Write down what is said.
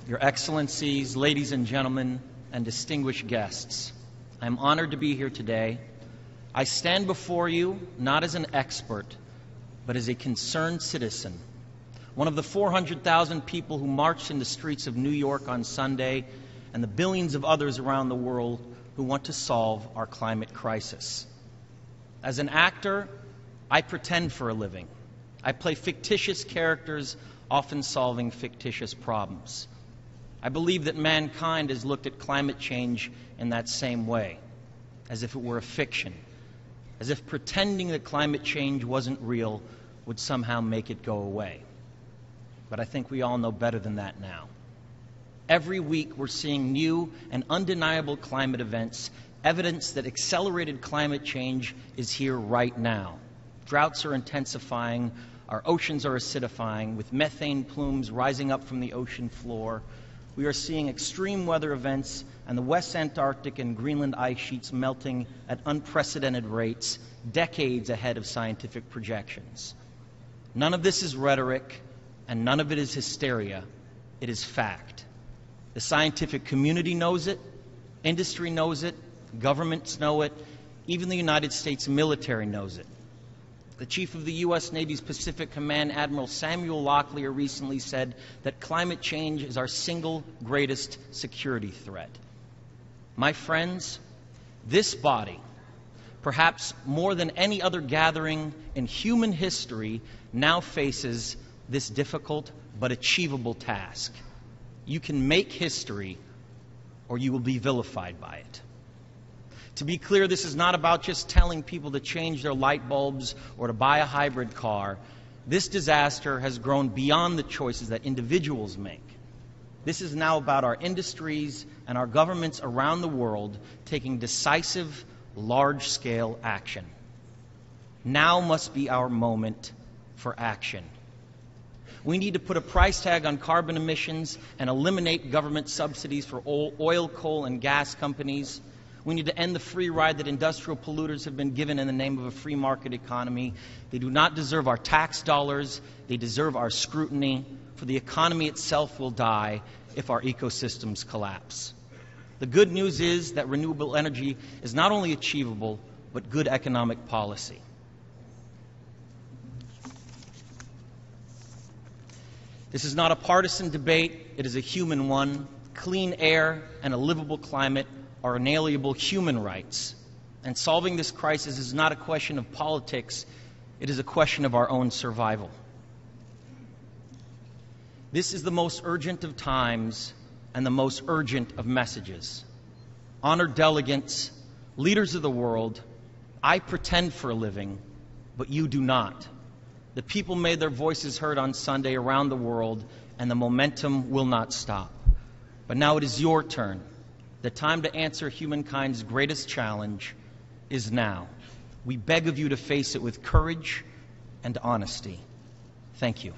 Your Excellencies, ladies and gentlemen, and distinguished guests, I am honored to be here today. I stand before you not as an expert, but as a concerned citizen, one of the 400,000 people who marched in the streets of New York on Sunday, and the billions of others around the world who want to solve our climate crisis. As an actor, I pretend for a living. I play fictitious characters, often solving fictitious problems. I believe that mankind has looked at climate change in that same way, as if it were a fiction, as if pretending that climate change wasn't real would somehow make it go away. But I think we all know better than that now. Every week we're seeing new and undeniable climate events, evidence that accelerated climate change is here right now. Droughts are intensifying, our oceans are acidifying, with methane plumes rising up from the ocean floor. We are seeing extreme weather events and the West Antarctic and Greenland ice sheets melting at unprecedented rates, decades ahead of scientific projections. None of this is rhetoric, and none of it is hysteria. It is fact. The scientific community knows it, industry knows it, governments know it, even the United States military knows it. The chief of the U.S. Navy's Pacific Command, Admiral Samuel Locklear, recently said that climate change is our single greatest security threat. My friends, this body, perhaps more than any other gathering in human history, now faces this difficult but achievable task. You can make history, or you will be vilified by it. To be clear, this is not about just telling people to change their light bulbs or to buy a hybrid car. This disaster has grown beyond the choices that individuals make. This is now about our industries and our governments around the world taking decisive, large-scale action. Now must be our moment for action. We need to put a price tag on carbon emissions and eliminate government subsidies for oil, coal, and gas companies. We need to end the free ride that industrial polluters have been given in the name of a free market economy. They do not deserve our tax dollars. They deserve our scrutiny, for the economy itself will die if our ecosystems collapse. The good news is that renewable energy is not only achievable, but good economic policy. This is not a partisan debate. It is a human one. Clean air and a livable climate are inalienable human rights. And solving this crisis is not a question of politics. It is a question of our own survival. This is the most urgent of times and the most urgent of messages. Honored delegates, leaders of the world, I pretend for a living, but you do not. The people made their voices heard on Sunday around the world, and the momentum will not stop. But now it is your turn. The time to answer humankind's greatest challenge is now. We beg of you to face it with courage and honesty. Thank you.